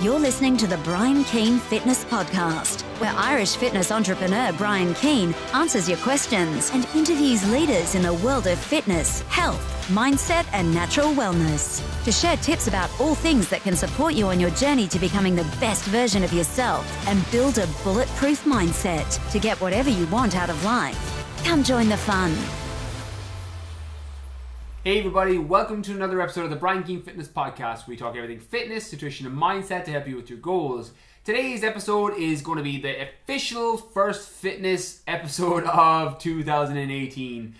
You're listening to the Brian Keane Fitness Podcast, where Irish fitness entrepreneur Brian Keane answers your questions and interviews leaders in the world of fitness, health, mindset, and natural wellness to share tips about all things that can support you on your journey to becoming the best version of yourself and build a bulletproof mindset to get whatever you want out of life. Come join the fun. Hey everybody, welcome to another episode of the Brian Keane Fitness Podcast. We talk everything fitness, nutrition and mindset to help you with your goals. Today's episode is going to be the official first fitness episode of 2018.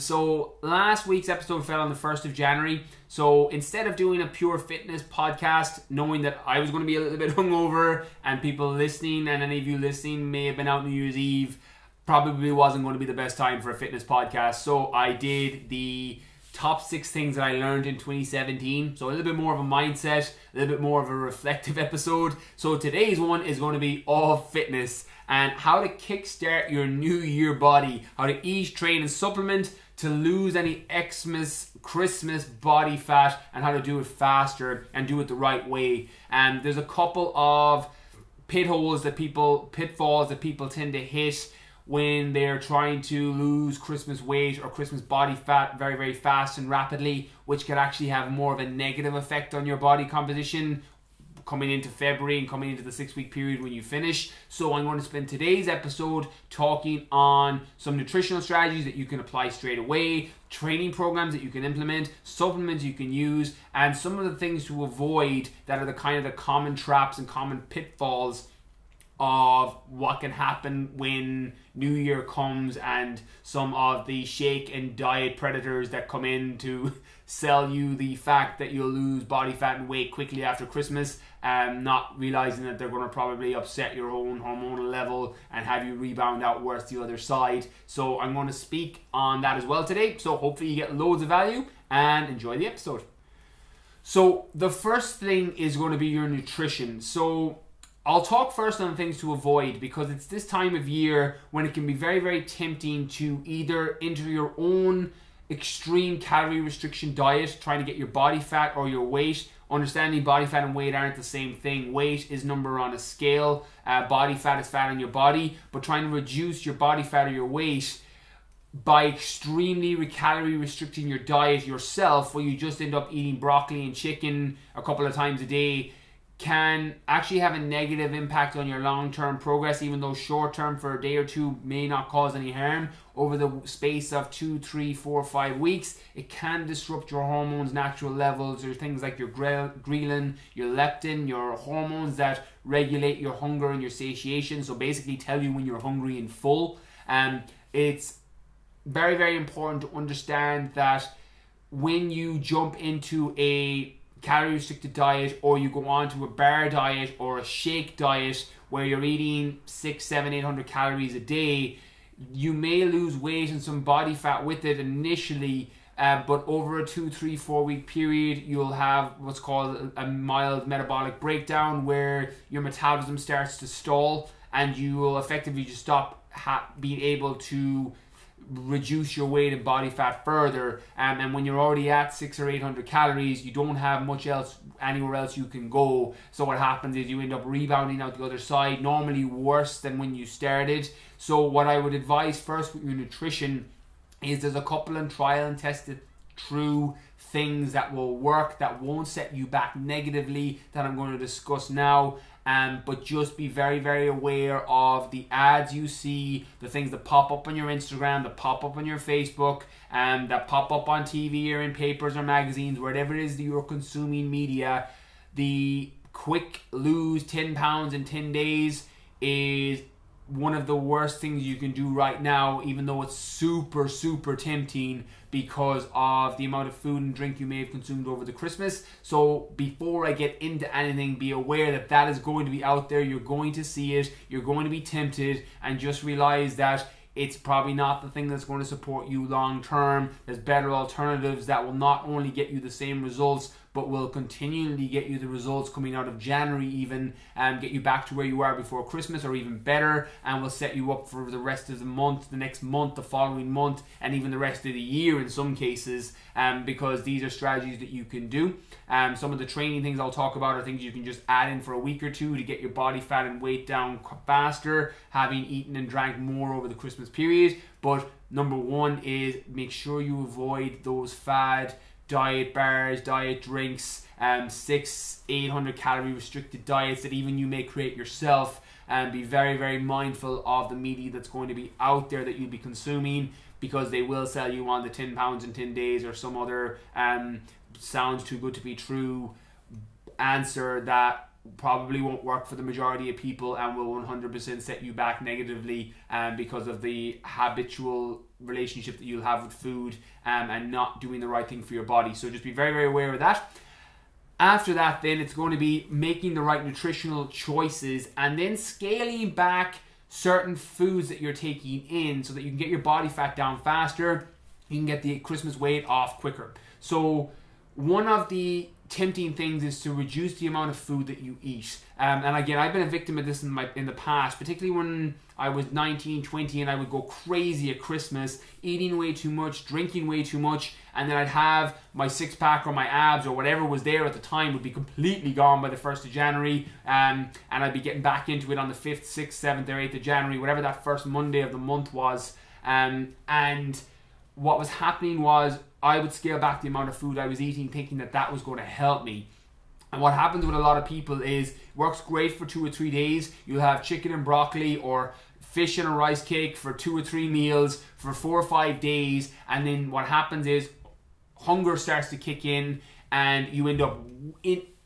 So last week's episode fell on the 1st of January. So instead of doing a pure fitness podcast, knowing that I was going to be a little bit hungover and people listening and any of you listening may have been out New Year's Eve, probably wasn't going to be the best time for a fitness podcast. So I did the top 6 things that I learned in 2017. So a little bit more of a mindset, a little bit more of a reflective episode. So today's one is going to be all fitness and how to kickstart your new year body, how to eat, train and supplement to lose any Xmas, Christmas body fat, and how to do it faster and do it the right way. And there's a couple of pitfalls that people tend to hit when they're trying to lose Christmas weight or Christmas body fat very, very fast and rapidly, which can actually have more of a negative effect on your body composition coming into February and coming into the 6-week period when you finish. So I'm going to spend today's episode talking on some nutritional strategies that you can apply straight away, training programs that you can implement, supplements you can use, and some of the things to avoid that are the kind of the common traps and common pitfalls of what can happen when New Year comes and some of the shake and diet predators that come in to sell you the fact that you'll lose body fat and weight quickly after Christmas, not realizing that they're going to probably upset your own hormonal level and have you rebound out worse the other side. So I'm going to speak on that as well today. So hopefully you get loads of value and enjoy the episode. So the first thing is going to be your nutrition. So I'll talk first on things to avoid because it's this time of year when it can be very, very tempting to either enter your own extreme calorie restriction diet, trying to get your body fat or your weight. Understanding body fat and weight aren't the same thing. Weight is number on a scale. Body fat is fat on your body. But trying to reduce your body fat or your weight by extremely calorie restricting your diet yourself, where you just end up eating broccoli and chicken a couple of times a day, can actually have a negative impact on your long-term progress, even though short-term for a day or two may not cause any harm. Over the space of 2, 3, 4, 5 weeks, it can disrupt your hormones' natural levels. There's things like your ghrelin, your leptin, your hormones that regulate your hunger and your satiation, so basically tell you when you're hungry and full. It's very, very important to understand that when you jump into a calorie restricted diet or you go on to a bar diet or a shake diet where you're eating 600, 700, 800 calories a day, you may lose weight and some body fat with it initially, but over a 2, 3, 4 week period you'll have what's called a mild metabolic breakdown where your metabolism starts to stall and you will effectively just stop being able to reduce your weight and body fat further, and when you're already at 600 or 800 calories, you don't have much else anywhere else you can go. So what happens is you end up rebounding out the other side, normally worse than when you started. So what I would advise first with your nutrition is there's a couple of trial and tested true things that will work, that won't set you back negatively, that I'm going to discuss now. But just be very, very aware of the ads you see, the things that pop up on your Instagram, that pop up on your Facebook, that pop up on TV or in papers or magazines, whatever it is that you're consuming media. The quick lose 10 pounds in 10 days is one of the worst things you can do right now, even though it's super, super tempting because of the amount of food and drink you may have consumed over the Christmas. So before I get into anything, be aware that that is going to be out there. You're going to see it. You're going to be tempted, and just realize that it's probably not the thing that's going to support you long term. There's better alternatives that will not only get you the same results, but will continually get you the results coming out of January even, and get you back to where you were before Christmas or even better, and will set you up for the rest of the month, the next month, the following month, and even the rest of the year in some cases, because these are strategies that you can do. Some of the training things I'll talk about are things you can just add in for a week or two to get your body fat and weight down faster, having eaten and drank more over the Christmas period. But number one is make sure you avoid those fad diet bars, diet drinks, 600-800 calorie restricted diets that even you may create yourself, and be very, very mindful of the media that's going to be out there that you'll be consuming, because they will sell you on the 10 pounds in 10 days or some other sounds too good to be true answer that probably won't work for the majority of people and will 100% set you back negatively, because of the habitual relationship that you'll have with food, and not doing the right thing for your body. So just be very, very aware of that. After that, then it's going to be making the right nutritional choices and then scaling back certain foods that you're taking in so that you can get your body fat down faster, you can get the Christmas weight off quicker. So one of the tempting things is to reduce the amount of food that you eat. And again, I've been a victim of this in the past, particularly when I was 19, 20, and I would go crazy at Christmas, eating way too much, drinking way too much, and then I'd have my six-pack or my abs or whatever was there at the time would be completely gone by the 1st of January, and I'd be getting back into it on the 5th, 6th, 7th, or 8th of January, whatever that first Monday of the month was. And what was happening was I would scale back the amount of food I was eating, thinking that that was going to help me. And what happens with a lot of people is, works great for 2 or 3 days. You'll have chicken and broccoli or fish and a rice cake for 2 or 3 meals for 4 or 5 days. And then what happens is hunger starts to kick in and you end up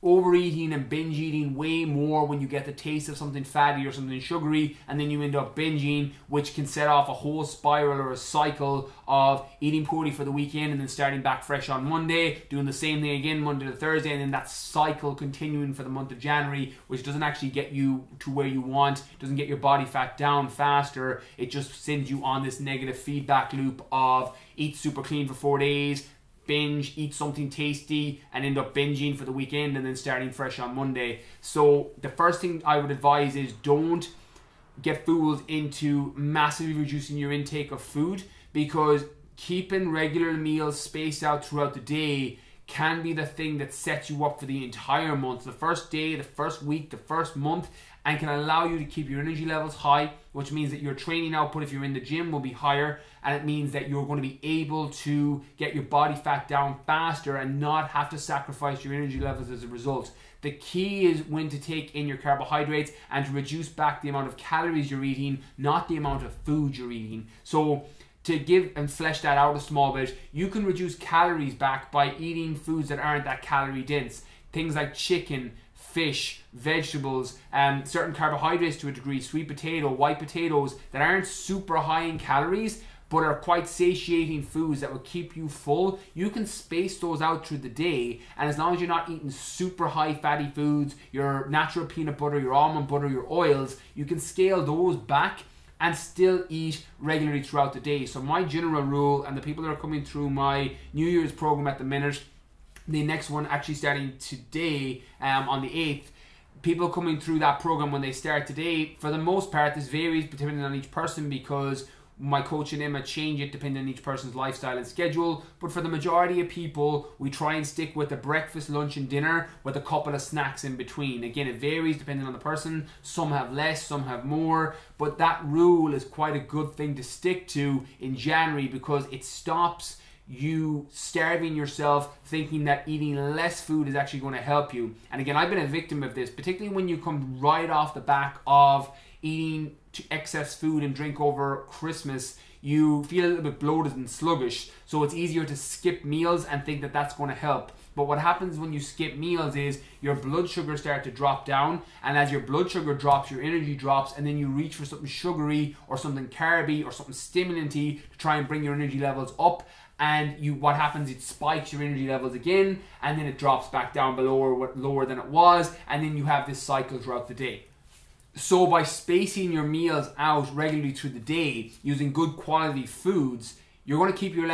overeating and binge eating way more when you get the taste of something fatty or something sugary, and then you end up binging, which can set off a whole spiral or a cycle of eating poorly for the weekend and then starting back fresh on Monday, doing the same thing again Monday to Thursday, and then that cycle continuing for the month of January, which doesn't actually get you to where you want, doesn't get your body fat down faster. It just sends you on this negative feedback loop of eat super clean for 4 days, binge, eat something tasty, and end up binging for the weekend and then starting fresh on Monday. So the first thing I would advise is don't get fooled into massively reducing your intake of food, because keeping regular meals spaced out throughout the day can be the thing that sets you up for the entire month, the first day, the first week, the first month, and can allow you to keep your energy levels high, which means that your training output, if you're in the gym, will be higher, and it means that you're going to be able to get your body fat down faster and not have to sacrifice your energy levels as a result. The key is when to take in your carbohydrates and to reduce back the amount of calories you're eating, not the amount of food you're eating. So to give and flesh that out a small bit, you can reduce calories back by eating foods that aren't that calorie dense. Things like chicken, fish, vegetables, certain carbohydrates to a degree, sweet potato, white potatoes that aren't super high in calories but are quite satiating foods that will keep you full. You can space those out through the day, and as long as you're not eating super high fatty foods, your natural peanut butter, your almond butter, your oils, you can scale those back and still eat regularly throughout the day. So my general rule, and the people that are coming through my New Year's program at the minute, the next one actually starting today on the 8th, people coming through that program when they start today, for the most part, this varies depending on each person, because my coach and Emma change it depending on each person's lifestyle and schedule. But for the majority of people, we try and stick with the breakfast, lunch and dinner with a couple of snacks in between. Again, it varies depending on the person. Some have less, some have more. But that rule is quite a good thing to stick to in January, because it stops you starving yourself thinking that eating less food is actually going to help you. And again, I've been a victim of this, particularly when you come right off the back of eating excess food and drink over Christmas. You feel a little bit bloated and sluggish, so it's easier to skip meals and think that that's going to help. But what happens when you skip meals is your blood sugar starts to drop down, and as your blood sugar drops, your energy drops, and then you reach for something sugary or something carby or something stimulanty to try and bring your energy levels up. And what happens, it spikes your energy levels again, and then it drops back down below or lower than it was, and then you have this cycle throughout the day. So by spacing your meals out regularly through the day, using good quality foods, you're going to keep your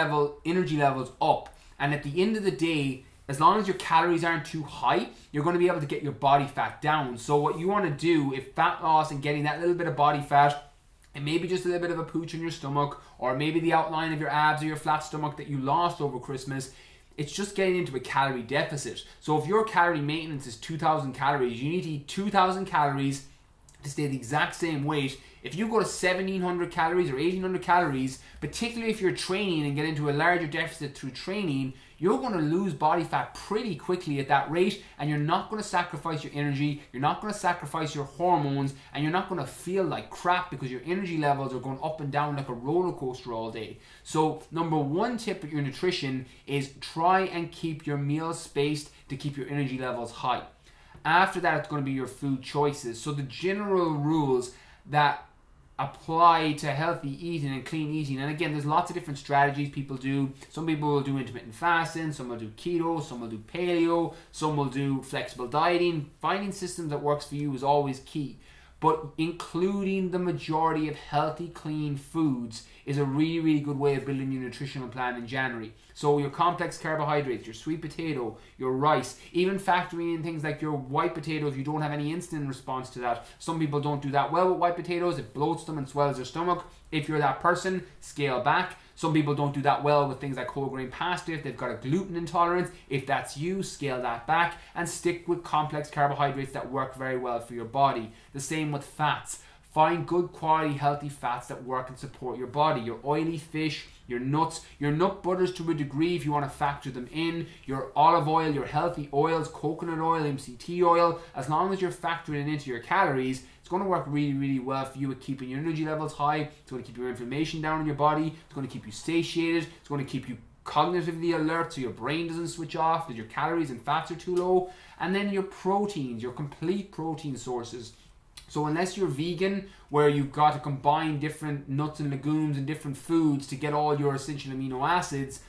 energy levels up. And at the end of the day, as long as your calories aren't too high, you're going to be able to get your body fat down. So what you want to do, if fat loss and getting that little bit of body fat, and maybe just a little bit of a pooch in your stomach, or maybe the outline of your abs or your flat stomach that you lost over Christmas, it's just getting into a calorie deficit. So if your calorie maintenance is 2,000 calories, you need to eat 2,000 calories to stay the exact same weight. If you go to 1,700 calories or 1,800 calories, particularly if you're training and get into a larger deficit through training, you're going to lose body fat pretty quickly at that rate, and you're not going to sacrifice your energy, you're not going to sacrifice your hormones, and you're not going to feel like crap because your energy levels are going up and down like a roller coaster all day. So number one tip with your nutrition is try and keep your meals spaced to keep your energy levels high. After that, it's going to be your food choices. So the general rules that apply to healthy eating and clean eating, and again, there's lots of different strategies people do. Some people will do intermittent fasting, some will do keto, some will do paleo, some will do flexible dieting. Finding systems that works for you is always key, but including the majority of healthy, clean foods is a really, really good way of building your nutritional plan in January. So your complex carbohydrates, your sweet potato, your rice, even factoring in things like your white potatoes if you don't have any insulin response to that. Some people don't do that well with white potatoes. It bloats them and swells their stomach. If you're that person, scale back. Some people don't do that well with things like whole grain pasta if they've got a gluten intolerance. If that's you, scale that back and stick with complex carbohydrates that work very well for your body. The same with fats. Find good quality healthy fats that work and support your body. Your oily fish, your nuts, your nut butters to a degree if you want to factor them in, your olive oil, your healthy oils, coconut oil, MCT oil, as long as you're factoring it into your calories, it's going to work really, really well for you at keeping your energy levels high. It's going to keep your inflammation down in your body. It's going to keep you satiated. It's going to keep you cognitively alert so your brain doesn't switch off because your calories and fats are too low. And then your proteins, your complete protein sources. So unless you're vegan, where you've got to combine different nuts and legumes and different foods to get all your essential amino acids,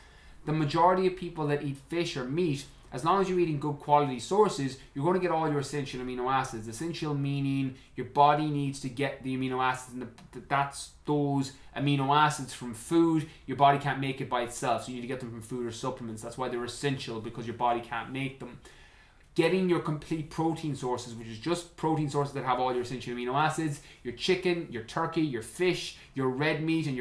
the majority of people that eat fish or meat, as long as you're eating good quality sources, you're going to get all your essential amino acids. Essential meaning your body needs to get the amino acids, and that's those amino acids from food. Your body can't make it by itself, so you need to get them from food or supplements. That's why they're essential, because your body can't make them. Getting your complete protein sources, which is just protein sources that have all your essential amino acids, your chicken, your turkey, your fish, your red meat, and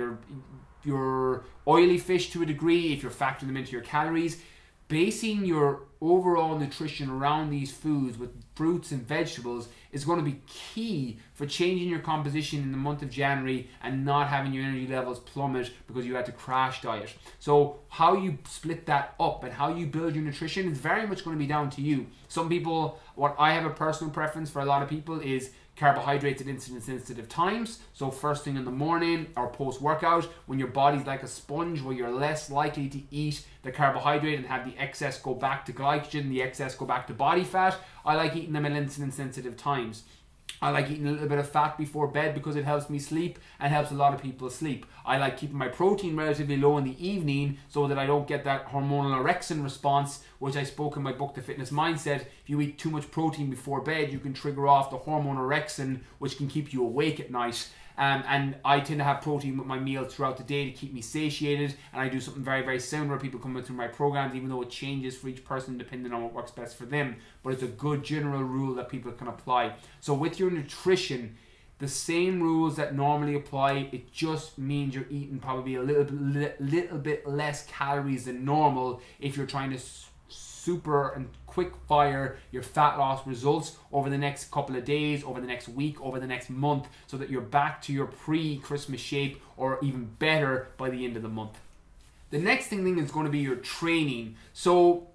your oily fish to a degree if you're factoring them into your calories. Basing your overall nutrition around these foods with fruits and vegetables is going to be key for changing your composition in the month of January and not having your energy levels plummet because you had to crash diet. So how you split that up and how you build your nutrition is very much going to be down to you. Some people, what I have a personal preference for a lot of people is carbohydrates at insulin sensitive times. So first thing in the morning or post workout, when your body's like a sponge, where you're less likely to eat the carbohydrate and have the excess go back to glycogen, the excess go back to body fat. I like eating them at insulin sensitive times. I like eating a little bit of fat before bed because it helps me sleep and helps a lot of people sleep. I like keeping my protein relatively low in the evening so that I don't get that hormonal orexin response, which I spoke in my book, The Fitness Mindset. If you eat too much protein before bed, you can trigger off the hormone orexin, which can keep you awake at night. And I tend to have protein with my meals throughout the day to keep me satiated, and I do something very, very similar. People come through my programs, even though it changes for each person depending on what works best for them, but it's a good general rule that people can apply. So with your nutrition, the same rules that normally apply, it just means you're eating probably a little bit less calories than normal if you're trying to super and quick fire your fat loss results over the next couple of days, over the next week, over the next month, so that you're back to your pre-Christmas shape or even better by the end of the month. The next thing is going to be your training. So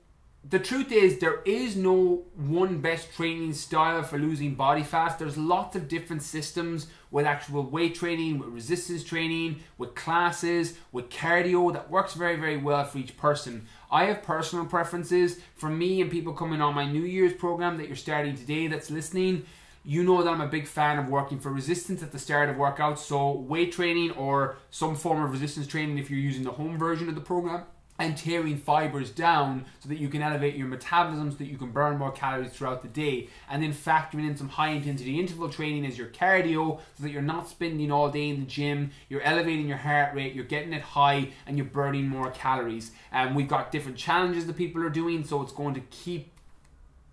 the truth is, there is no one best training style for losing body fat. There's lots of different systems with actual weight training, with resistance training, with classes, with cardio that works very, very well for each person. I have personal preferences. For me and people coming on my New Year's program that you're starting today that's listening, you know that I'm a big fan of working for resistance at the start of workouts. So weight training or some form of resistance training if you're using the home version of the program. and tearing fibers down so that you can elevate your metabolism, so that you can burn more calories throughout the day, and then factoring in some high intensity interval training as your cardio so that you're not spending all day in the gym, you're elevating your heart rate, you're getting it high, and you're burning more calories. And we've got different challenges that people are doing, so it's going to keep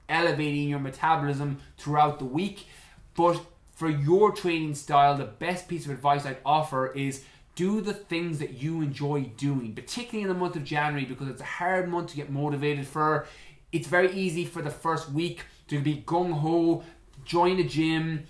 elevating your metabolism throughout the week. But for your training style, the best piece of advice I'd offer is do the things that you enjoy doing, particularly in the month of January, because it's a hard month to get motivated for. It's very easy for the first week to be gung-ho, join a gym,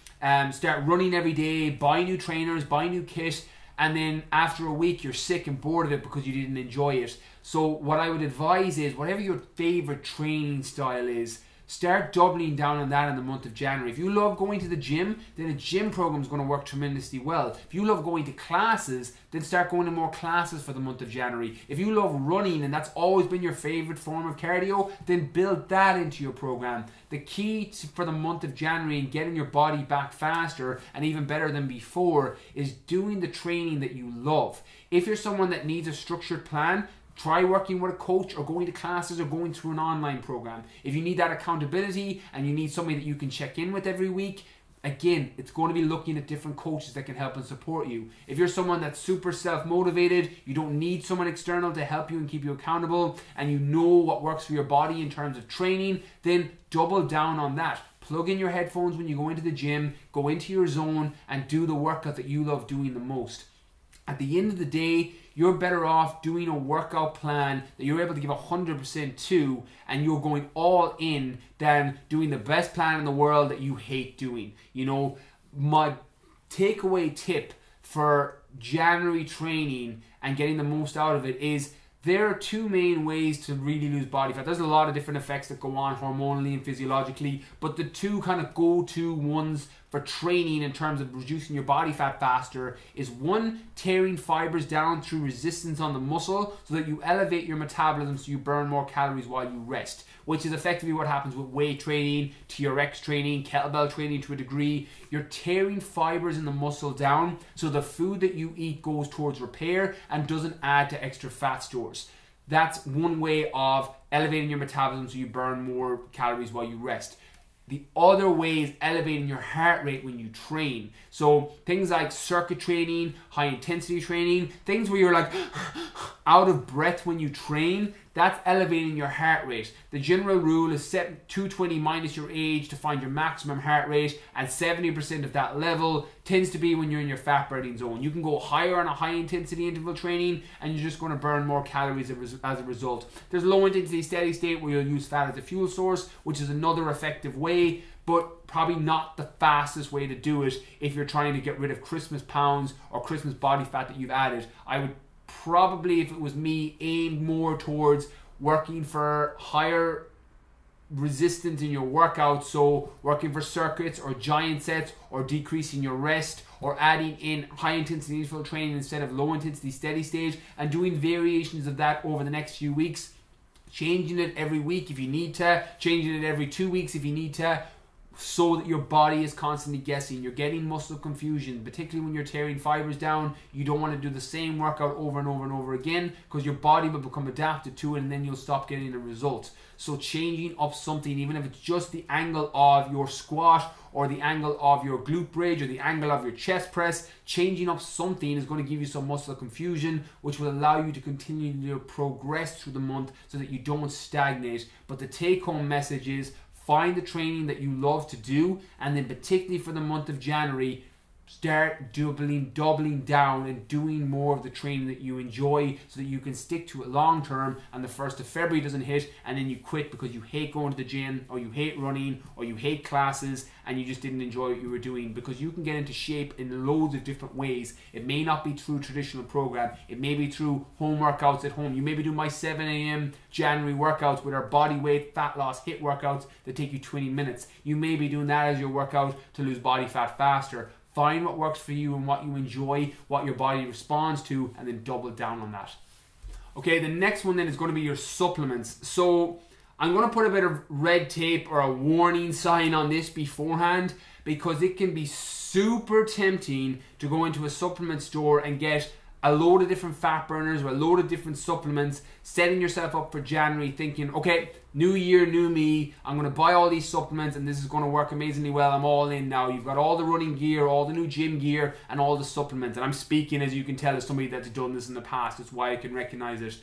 start running every day, buy new trainers, buy new kit, and then after a week you're sick and bored of it because you didn't enjoy it. So what I would advise is, whatever your favorite training style is, start doubling down on that in the month of January. If you love going to the gym, then a gym program is going to work tremendously well. If you love going to classes, then start going to more classes for the month of January. If you love running and that's always been your favorite form of cardio, then build that into your program. The key for the month of January and getting your body back faster and even better than before is doing the training that you love. If you're someone that needs a structured plan, try working with a coach or going to classes or going through an online program. If you need that accountability and you need somebody that you can check in with every week, again, it's going to be looking at different coaches that can help and support you. If you're someone that's super self-motivated, you don't need someone external to help you and keep you accountable, and you know what works for your body in terms of training, then double down on that. Plug in your headphones when you go into the gym, go into your zone, and do the workout that you love doing the most. At the end of the day, you're better off doing a workout plan that you're able to give 100% to, and you're going all in, than doing the best plan in the world that you hate doing. You know, my takeaway tip for January training and getting the most out of it is, there are two main ways to really lose body fat. There's a lot of different effects that go on hormonally and physiologically, but the two kind of go-to ones for training in terms of reducing your body fat faster is, one, tearing fibers down through resistance on the muscle so that you elevate your metabolism so you burn more calories while you rest, which is effectively what happens with weight training, TRX training, kettlebell training to a degree. You're tearing fibers in the muscle down so the food that you eat goes towards repair and doesn't add to extra fat stores. That's one way of elevating your metabolism so you burn more calories while you rest. The other way is elevating your heart rate when you train. So things like circuit training, high intensity training, things where you're like out of breath when you train, that's elevating your heart rate. The general rule is set 220 minus your age to find your maximum heart rate, and 70% of that level tends to be when you're in your fat burning zone. You can go higher on a high intensity interval training and you're just going to burn more calories as a result. There's low intensity steady state where you'll use fat as a fuel source, which is another effective way, but probably not the fastest way to do it if you're trying to get rid of Christmas pounds or Christmas body fat that you've added. I would probably, if it was me, aim more towards working for higher resistance in your workouts, so working for circuits or giant sets, or decreasing your rest, or adding in high intensity interval training instead of low intensity steady state, and doing variations of that over the next few weeks, changing it every week if you need to, changing it every 2 weeks if you need to, so that your body is constantly guessing. You're getting muscle confusion, particularly when you're tearing fibers down. You don't want to do the same workout over and over and over again, because your body will become adapted to it and then you'll stop getting the results. So changing up something, even if it's just the angle of your squat or the angle of your glute bridge or the angle of your chest press, changing up something is going to give you some muscle confusion, which will allow you to continue to progress through the month so that you don't stagnate. But the take home message is, find the training that you love to do, and then particularly for the month of January, start doubling down and doing more of the training that you enjoy so that you can stick to it long term, and the 1st of February doesn't hit and then you quit because you hate going to the gym, or you hate running, or you hate classes, and you just didn't enjoy what you were doing. Because you can get into shape in loads of different ways. It may not be through traditional program, it may be through home workouts at home. You maybe do my 7 a.m. January workouts with our body weight fat loss HIIT workouts that take you 20 minutes. You may be doing that as your workout to lose body fat faster. Find what works for you and what you enjoy, what your body responds to, and then double down on that. Okay, the next one then is going to be your supplements. So I'm going to put a bit of red tape or a warning sign on this beforehand, because it can be super tempting to go into a supplement store and get a load of different fat burners or a load of different supplements, setting yourself up for January thinking, okay, new year, new me, I'm going to buy all these supplements and this is going to work amazingly well, I'm all in now. You've got all the running gear, all the new gym gear, and all the supplements. And I'm speaking, as you can tell, as somebody that's done this in the past. That's why I can recognize it.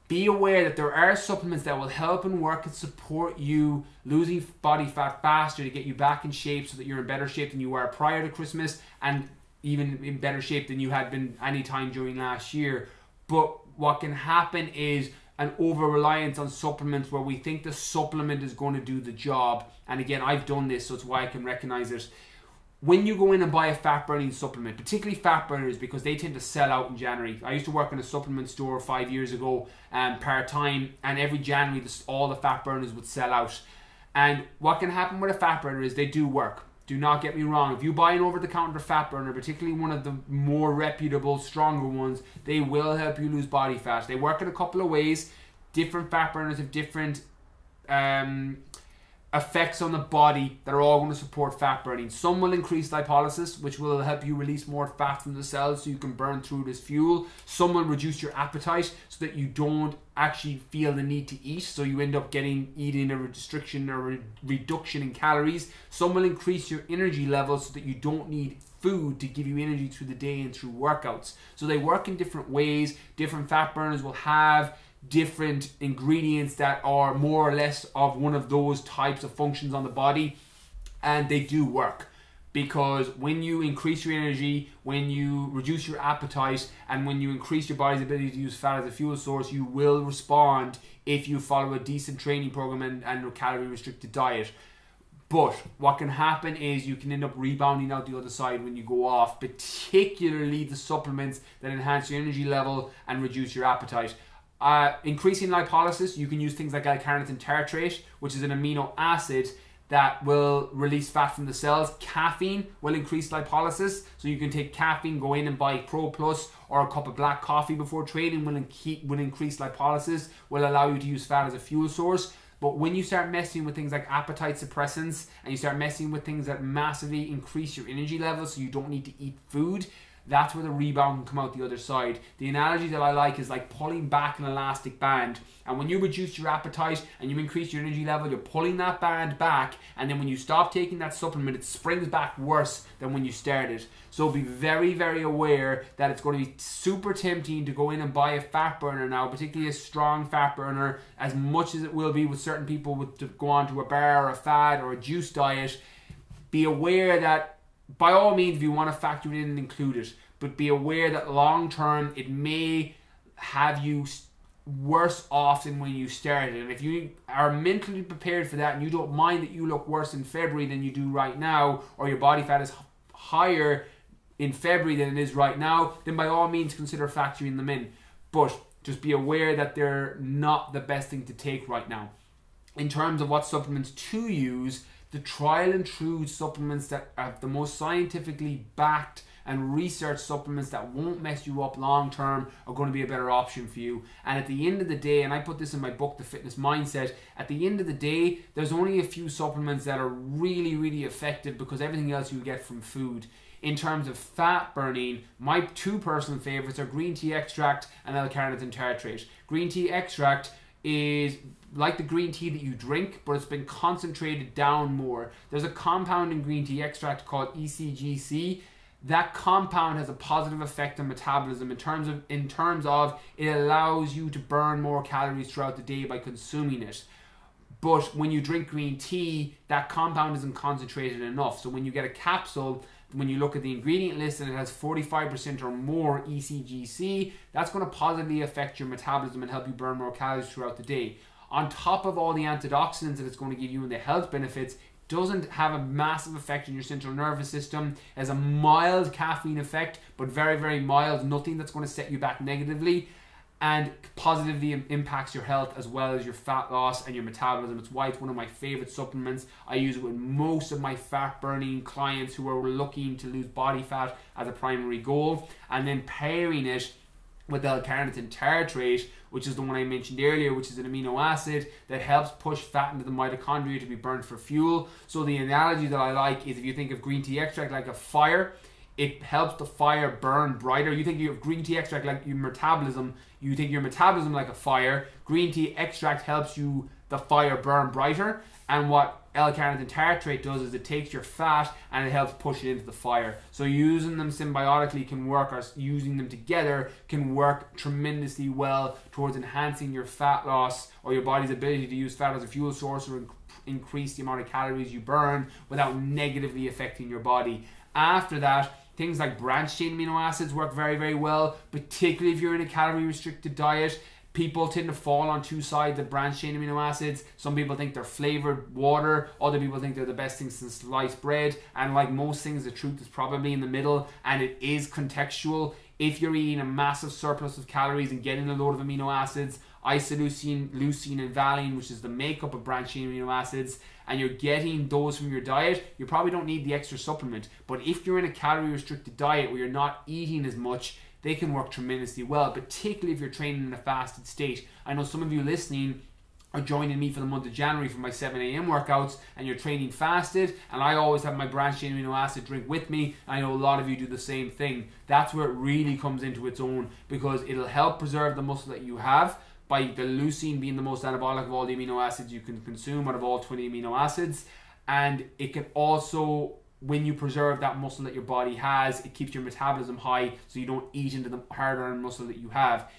Be aware that there are supplements that will help and work and support you losing body fat faster to get you back in shape so that you're in better shape than you were prior to Christmas, and even in better shape than you had been any time during last year. But what can happen is an over-reliance on supplements where we think the supplement is going to do the job. And again, I've done this, so it's why I can recognize it. When you go in and buy a fat-burning supplement, particularly fat burners, because they tend to sell out in January. I used to work in a supplement store 5 years ago, part-time, and every January all the fat burners would sell out. And what can happen with a fat burner is they do work. Do not get me wrong. If you buy an over-the-counter fat burner, particularly one of the more reputable, stronger ones, they will help you lose body fat. They work in a couple of ways. Different fat burners have different effects on the body that are all going to support fat burning. Some will increase lipolysis, which will help you release more fat from the cells so you can burn through it as fuel. Some will reduce your appetite so that you don't actually feel the need to eat, so you end up eating a restriction or a reduction in calories. Some will increase your energy levels so that you don't need food to give you energy through the day and through workouts. So they work in different ways. Different fat burners will have different ingredients that are more or less of one of those types of functions on the body, and they do work. Because when you increase your energy, when you reduce your appetite, and when you increase your body's ability to use fat as a fuel source, you will respond if you follow a decent training program and a calorie restricted diet. But what can happen is you can end up rebounding out the other side when you go off, particularly the supplements that enhance your energy level and reduce your appetite. Increasing lipolysis, you can use things like L-carnitine tartrate, which is an amino acid that will release fat from the cells. Caffeine will increase lipolysis, so you can take caffeine, go in and buy Pro Plus or a cup of black coffee before training will increase lipolysis, will allow you to use fat as a fuel source. But when you start messing with things like appetite suppressants and you start messing with things that massively increase your energy levels so you don't need to eat food, that's where the rebound can come out the other side. The analogy that I like is like pulling back an elastic band. And when you reduce your appetite and you increase your energy level, you're pulling that band back. And then when you stop taking that supplement, it springs back worse than when you started. So be very, very aware that it's going to be super tempting to go in and buy a fat burner now, particularly a strong fat burner, as much as it will be with certain people to go on to a bar or a fad or a juice diet. Be aware that by all means, if you want to factor it in and include it, but be aware that long term it may have you worse off than when you started. And if you are mentally prepared for that and you don't mind that you look worse in February than you do right now, or your body fat is higher in February than it is right now, then by all means consider factoring them in. But just be aware that they're not the best thing to take right now. In terms of what supplements to use, the trial and true supplements that are the most scientifically backed and research supplements that won't mess you up long term are going to be a better option for you. And at the end of the day, and I put this in my book, The Fitness Mindset, at the end of the day, there's only a few supplements that are really, really effective because everything else you get from food. In terms of fat burning, my two personal favorites are green tea extract and L-carnitine tartrate. Green tea extract is like the green tea that you drink, but it's been concentrated down more. There's a compound in green tea extract called ECGC. That compound has a positive effect on metabolism in terms of it allows you to burn more calories throughout the day by consuming it. But when you drink green tea, that compound isn't concentrated enough. So when you get a capsule, when you look at the ingredient list and it has 45% or more ECGC, that's going to positively affect your metabolism and help you burn more calories throughout the day. On top of all the antioxidants that it's going to give you and the health benefits, doesn't have a massive effect on your central nervous system. It has a mild caffeine effect, but very, very mild, nothing that's going to set you back negatively, and positively impacts your health as well as your fat loss and your metabolism. It's why it's one of my favorite supplements. I use it with most of my fat burning clients who are looking to lose body fat as a primary goal, and then pairing it with L-carnitine tartrate, which is the one I mentioned earlier, which is an amino acid that helps push fat into the mitochondria to be burned for fuel. So the analogy that I like is if you think of green tea extract like a fire, It helps the fire burn brighter. You think you have green tea extract like your metabolism. You think your metabolism like a fire. Green tea extract helps the fire burn brighter. And what L-carnitine tartrate does is it takes your fat and it helps push it into the fire. So using them symbiotically can work, or using them together can work tremendously well towards enhancing your fat loss or your body's ability to use fat as a fuel source, or increase the amount of calories you burn without negatively affecting your body. After that, things like branched chain amino acids work very, very well, particularly if you're in a calorie restricted diet. People tend to fall on two sides of branched chain amino acids. Some people think they're flavored water. Other people think they're the best things since sliced bread. And like most things, the truth is probably in the middle, and it is contextual. If you're eating a massive surplus of calories and getting a load of amino acids, isoleucine, leucine, and valine, which is the makeup of branched chain amino acids, and you're getting those from your diet, you probably don't need the extra supplement. But if you're in a calorie restricted diet where you're not eating as much, they can work tremendously well, particularly if you're training in a fasted state. I know some of you listening are joining me for the month of January for my 7 a.m. workouts, and you're training fasted, and I always have my branched chain amino acid drink with me. I know a lot of you do the same thing. That's where it really comes into its own, because it'll help preserve the muscle that you have by the leucine being the most anabolic of all the amino acids you can consume out of all 20 amino acids. And it can also, when you preserve that muscle that your body has, it keeps your metabolism high so you don't eat into the hard-earned muscle that you have.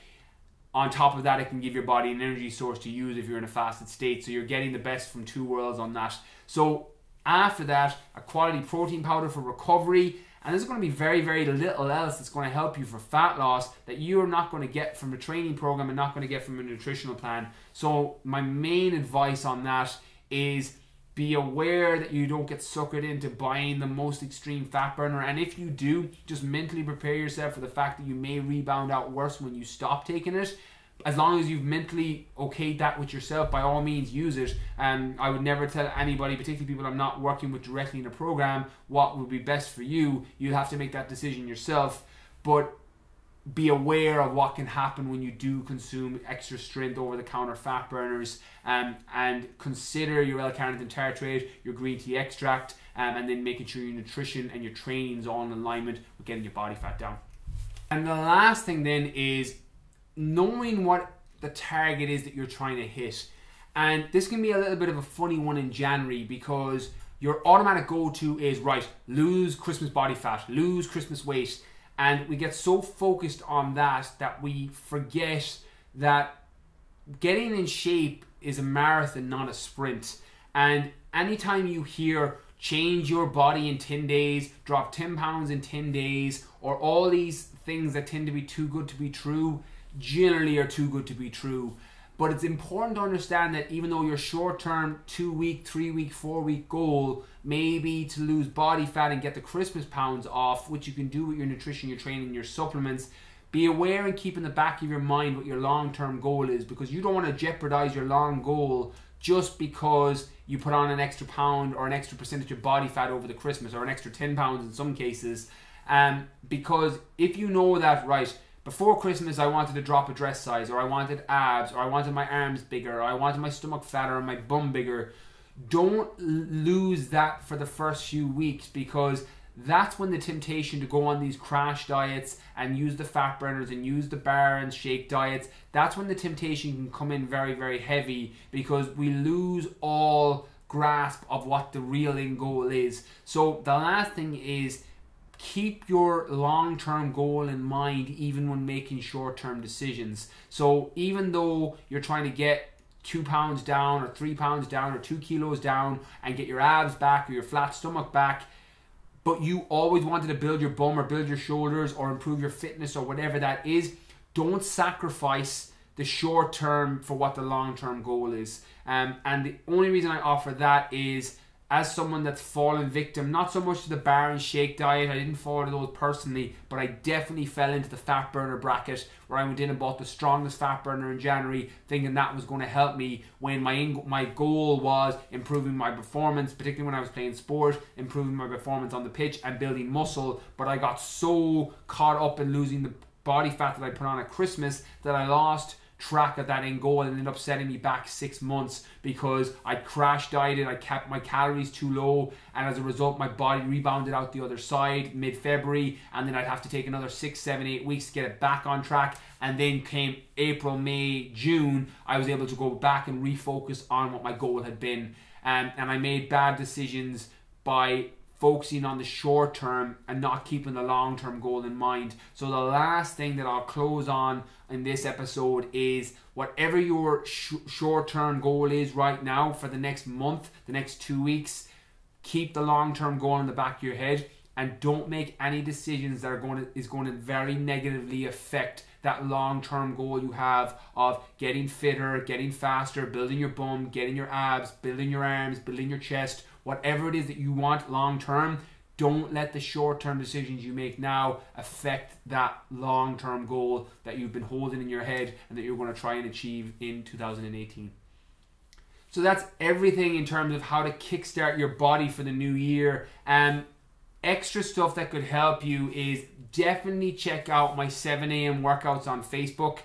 On top of that, it can give your body an energy source to use if you're in a fasted state. So you're getting the best from two worlds on that. So after that, a quality protein powder for recovery. And there's going to be very, very little else that's going to help you for fat loss that you're not going to get from a training program and not going to get from a nutritional plan. So my main advice on that is be aware that you don't get suckered into buying the most extreme fat burner. And if you do, just mentally prepare yourself for the fact that you may rebound out worse when you stop taking it. As long as you've mentally okayed that with yourself, by all means use it. I would never tell anybody, particularly people I'm not working with directly in a program, what would be best for you. You have to make that decision yourself. But be aware of what can happen when you do consume extra strength over-the-counter fat burners, and consider your L-carnitine tartrate, your green tea extract, and then making sure your nutrition and your training is all in alignment with getting your body fat down. And the last thing then is knowing what the target is that you're trying to hit. And this can be a little bit of a funny one in January, because your automatic go-to is, right, lose Christmas body fat, lose Christmas weight. And we get so focused on that we forget that getting in shape is a marathon, not a sprint. And anytime you hear change your body in 10 days, drop 10 pounds in 10 days, or all these things that tend to be too good to be true, generally are too good to be true. But it's important to understand that even though your short-term 2-week, 3-week, 4-week goal may be to lose body fat and get the Christmas pounds off, which you can do with your nutrition, your training, your supplements, be aware and keep in the back of your mind what your long-term goal is, because you don't want to jeopardize your long goal just because you put on an extra pound or an extra percentage of body fat over the Christmas, or an extra 10 pounds in some cases. Because if you know that, right, before Christmas I wanted to drop a dress size, or I wanted abs, or I wanted my arms bigger, or I wanted my stomach fatter and my bum bigger, don't lose that for the first few weeks, because that's when the temptation to go on these crash diets and use the fat burners and use the bar and shake diets, that's when the temptation can come in very, very heavy, because we lose all grasp of what the real end goal is. So the last thing is, keep your long-term goal in mind even when making short-term decisions. So even though you're trying to get 2 pounds down, or 3 pounds down, or 2 kilos down, and get your abs back or your flat stomach back, but you always wanted to build your bum or build your shoulders or improve your fitness or whatever that is, don't sacrifice the short term for what the long-term goal is. And the only reason I offer that is, as someone that's fallen victim, not so much to the bar and shake diet, I didn't fall into those personally, but I definitely fell into the fat burner bracket, where I went in and bought the strongest fat burner in January, thinking that was going to help me, when my goal was improving my performance, particularly when I was playing sport, improving my performance on the pitch and building muscle. But I got so caught up in losing the body fat that I put on at Christmas that I lost track of that end goal and ended up setting me back 6 months because I crash dieted, I kept my calories too low, and as a result my body rebounded out the other side mid-February, and then I'd have to take another 6, 7, 8 weeks to get it back on track. And then came April, May, June, I was able to go back and refocus on what my goal had been. And I made bad decisions by focusing on the short term and not keeping the long-term goal in mind. So the last thing that I'll close on in this episode is whatever your short-term goal is right now for the next month, the next 2 weeks, keep the long-term goal in the back of your head and don't make any decisions that is going to very negatively affect that long-term goal you have of getting fitter, getting faster, building your bum, getting your abs, building your arms, building your chest. Whatever it is that you want long-term, don't let the short-term decisions you make now affect that long-term goal that you've been holding in your head and that you're going to try and achieve in 2018. So that's everything in terms of how to kickstart your body for the new year. Extra stuff that could help you is definitely check out my 7 a.m. workouts on Facebook.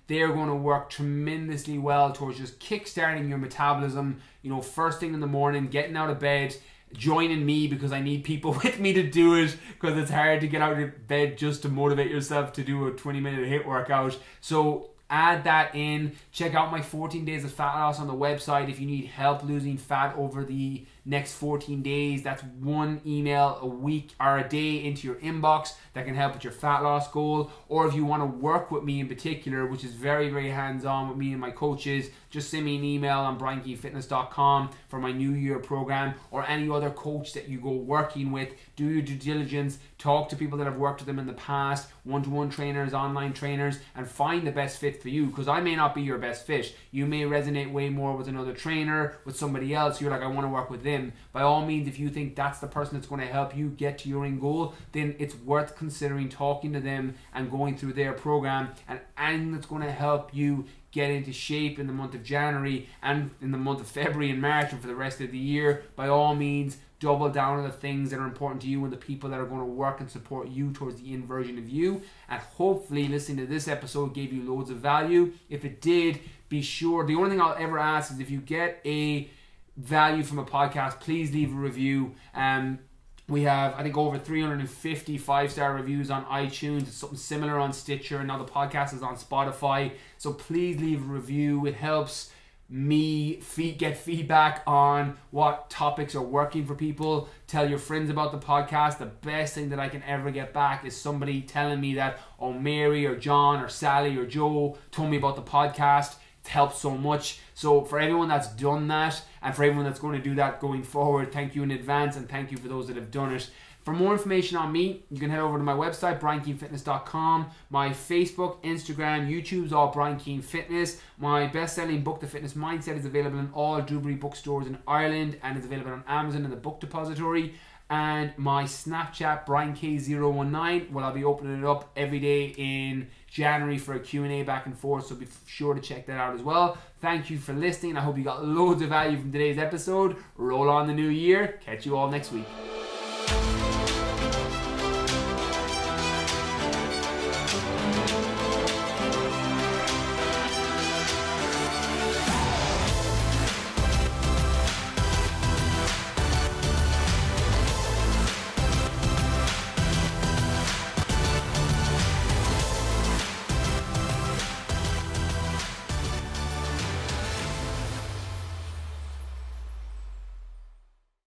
They're going to work tremendously well towards just kickstarting your metabolism, you know, first thing in the morning, getting out of bed, joining me because I need people with me to do it because it's hard to get out of bed just to motivate yourself to do a 20-minute HIIT workout. So add that in. Check out my 14 days of fat loss on the website if you need help losing fat over the next 14 days. That's one email a week or a day into your inbox that can help with your fat loss goal. Or if you want to work with me in particular, which is very, very hands-on with me and my coaches, just send me an email on briankeenfitness.com for my New Year program, or any other coach that you go working with. Do your due diligence, talk to people that have worked with them in the past, one-to-one trainers, online trainers, and find the best fit for you, because I may not be your best fit. You may resonate way more with another trainer, with somebody else. You're like, I want to work with them. By all means, if you think that's the person that's going to help you get to your end goal, then it's worth considering talking to them and going through their program, and anything that's going to help you get into shape in the month of January and in the month of February and March and for the rest of the year. By all means, double down on the things that are important to you and the people that are going to work and support you towards the end version of you. And hopefully listening to this episode gave you loads of value. If it did, be sure, the only thing I'll ever ask is if you get a value from a podcast, please leave a review. We have, I think, over 350 5-star reviews on iTunes. It's something similar on Stitcher, and now the podcast is on Spotify. So please leave a review. It helps me get feedback on what topics are working for people. Tell your friends about the podcast. The best thing that I can ever get back is somebody telling me that, oh, Mary or John or Sally or Joe told me about the podcast. It helps so much. So for everyone that's done that, and for everyone that's going to do that going forward, thank you in advance, and thank you for those that have done it. For more information on me, you can head over to my website, briankeenfitness.com. My Facebook, Instagram, YouTube's all Brian Keane Fitness. My best-selling book, The Fitness Mindset, is available in all Dewberry bookstores in Ireland and is available on Amazon in the book depository. And my Snapchat, BrianK019, well, I'll be opening it up every day in January for a Q&A back and forth, so be sure to check that out as well. Thank you for listening. I hope you got loads of value from today's episode. Roll on the new year. Catch you all next week.